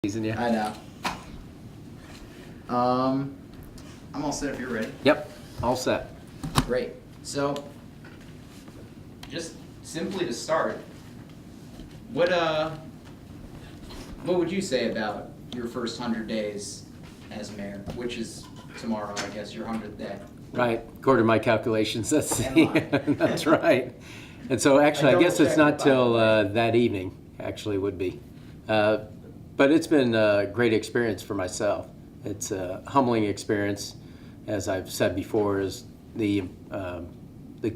Teasing you. I know. I'm all set if you're ready. Yep, all set. Great. So, just simply to start, what would you say about your first 100 days as mayor, which is tomorrow, I guess, your 100th day? Right, according to my calculations, that's And mine. that's right. And so actually, I guess it's double-checked not it, by till the way. that evening, actually would be. But it's been a great experience for myself. It's a humbling experience, as I've said before, is the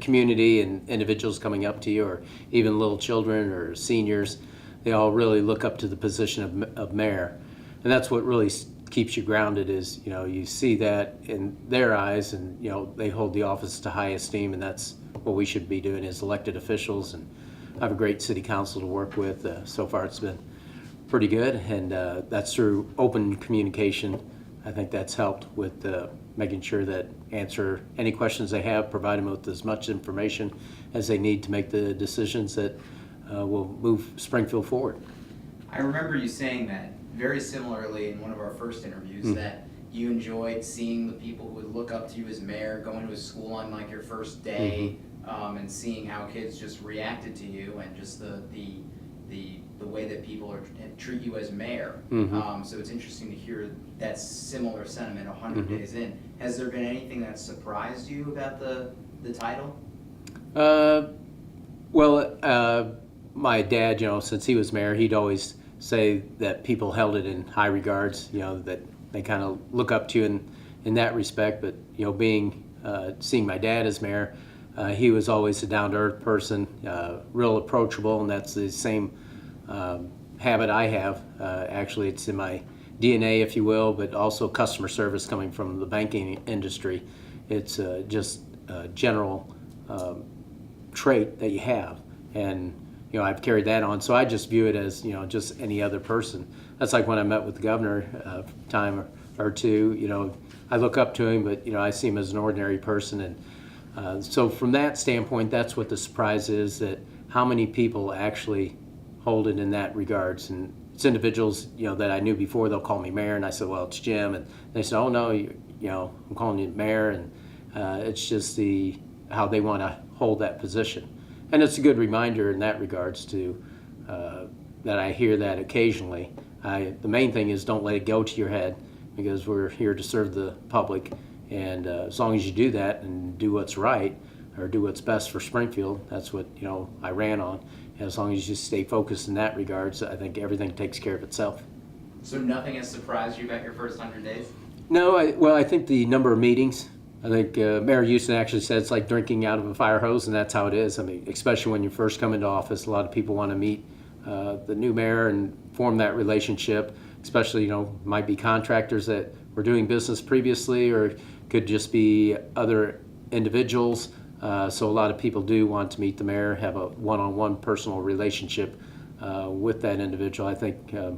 community and individuals coming up to you, or even little children or seniors, they all really look up to the position of mayor. And that's what really keeps you grounded is, you see that in their eyes, and, they hold the office to high esteem, and that's what we should be doing as elected officials. And I have a great city council to work with. So far it's been pretty good, and that's through open communication. I think that's helped with making sure that answer any questions they have, provide them with as much information as they need to make the decisions that will move Springfield forward. I remember you saying that very similarly in one of our first interviews, that you enjoyed seeing the people who would look up to you as mayor, going to a school on like your first day, and seeing how kids just reacted to you, and just the way that people treat you as mayor. So it's interesting to hear that similar sentiment 100 days in. Has there been anything that surprised you about the title? My dad, since he was mayor, he'd always say that people held it in high regards, that they kind of look up to you in that respect. But, seeing my dad as mayor, he was always a down-to-earth person, real approachable, and that's the same habit I have. Actually, it's in my DNA, if you will, but also customer service coming from the banking industry. It's just a general trait that you have, and I've carried that on. So I just view it as just any other person. That's like when I met with the governor a time or two. I look up to him, but I see him as an ordinary person, and so from that standpoint, that's what the surprise is, that how many people actually hold it in that regards. And it's individuals that I knew before. They'll call me mayor, and I said, well, it's Jim, and they said, oh no, I'm calling you mayor. And it's just how they want to hold that position. And it's a good reminder in that regards to that I hear that occasionally. The main thing is don't let it go to your head, because we're here to serve the public, and as long as you do that and do what's right, or do what's best for Springfield, that's what I ran on. And as long as you stay focused in that regards, I think everything takes care of itself. So nothing has surprised you about your first 100 days? No, I think the number of meetings. I think Mayor Houston actually said it's like drinking out of a fire hose, and that's how it is. I mean, especially when you first come into office, a lot of people want to meet the new mayor and form that relationship. Especially, might be contractors that were doing business previously, or could just be other individuals. So a lot of people do want to meet the mayor, have a one-on-one personal relationship with that individual. I think I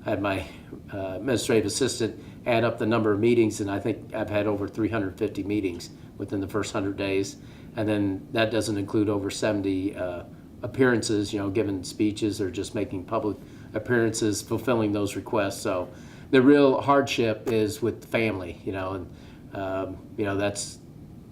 had my administrative assistant add up the number of meetings, and I think I've had over 350 meetings within the first 100 days. And then that doesn't include over 70 appearances, giving speeches or just making public appearances, fulfilling those requests. So the real hardship is with the family, and that's,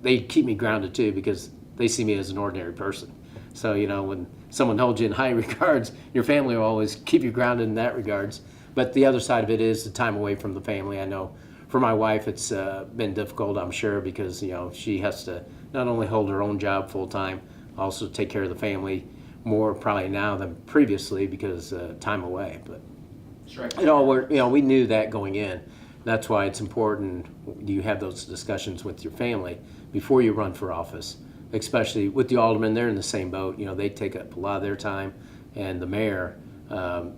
they keep me grounded too, because they see me as an ordinary person. So when someone holds you in high regards, your family will always keep you grounded in that regards. But the other side of it is the time away from the family. I know for my wife it's been difficult, I'm sure, because she has to not only hold her own job full time, also take care of the family more probably now than previously, because time away. But it all worked. We knew that going in. That's why it's important you have those discussions with your family before you run for office, especially with the aldermen. They're in the same boat. They take up a lot of their time, and the mayor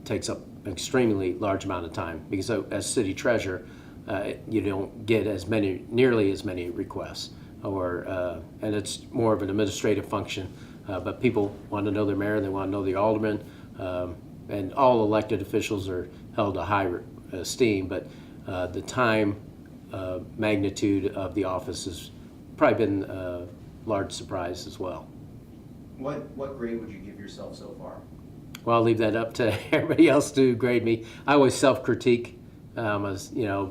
takes up an extremely large amount of time, because as city treasurer, you don't get nearly as many requests, and it's more of an administrative function. But people want to know their mayor, they want to know the alderman, and all elected officials are held to high esteem. But the time magnitude of the office has probably been a large surprise as well. What grade would you give yourself so far? Well, I'll leave that up to everybody else to grade me. I always self-critique. I was,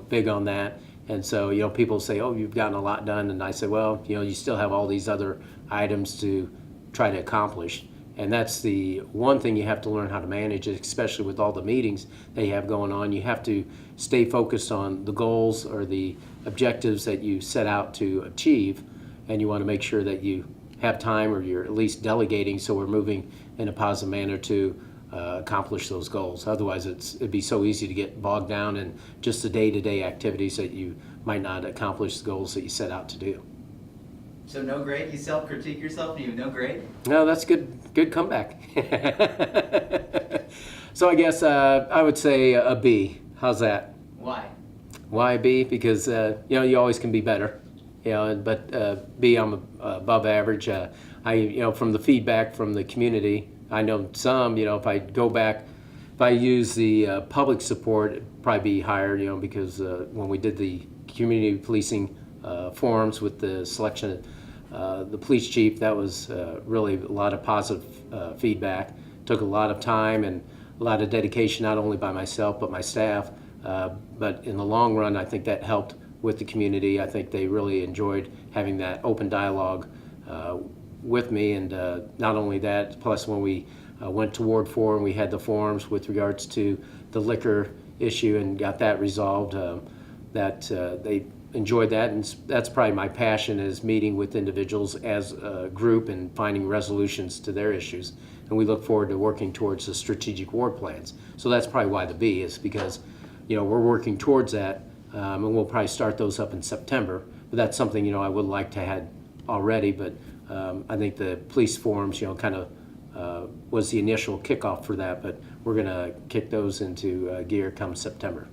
big on that. And so, people say, "Oh, you've gotten a lot done," and I say, "Well, you still have all these other items to try to accomplish." And that's the one thing you have to learn how to manage, especially with all the meetings they have going on. You have to stay focused on the goals or the objectives that you set out to achieve, and you want to make sure that you have time, or you're at least delegating, so we're moving in a positive manner to accomplish those goals. Otherwise, it'd be so easy to get bogged down in just the day-to-day activities that you might not accomplish the goals that you set out to do. So no grade? You self-critique yourself and you have no grade? No, that's good comeback. So I guess I would say a B. How's that? Why? Why B? Because you always can be better. But B, I'm above average. From the feedback from the community, I know some. If I go back, if I use the public support, it'd probably be higher. Because when we did the community policing forums with the selection of the police chief, that was really a lot of positive feedback. Took a lot of time and a lot of dedication, not only by myself but my staff. But in the long run, I think that helped with the community. I think they really enjoyed having that open dialogue with me, and not only that, plus when we went to Ward 4 and we had the forums with regards to the liquor issue and got that resolved, that they enjoyed that, and that's probably my passion, is meeting with individuals as a group and finding resolutions to their issues. And we look forward to working towards the strategic ward plans. So that's probably why the B is, because we're working towards that, and we'll probably start those up in September. But that's something I would like to have already. But I think the police forums kind of was the initial kickoff for that. But we're going to kick those into gear come September.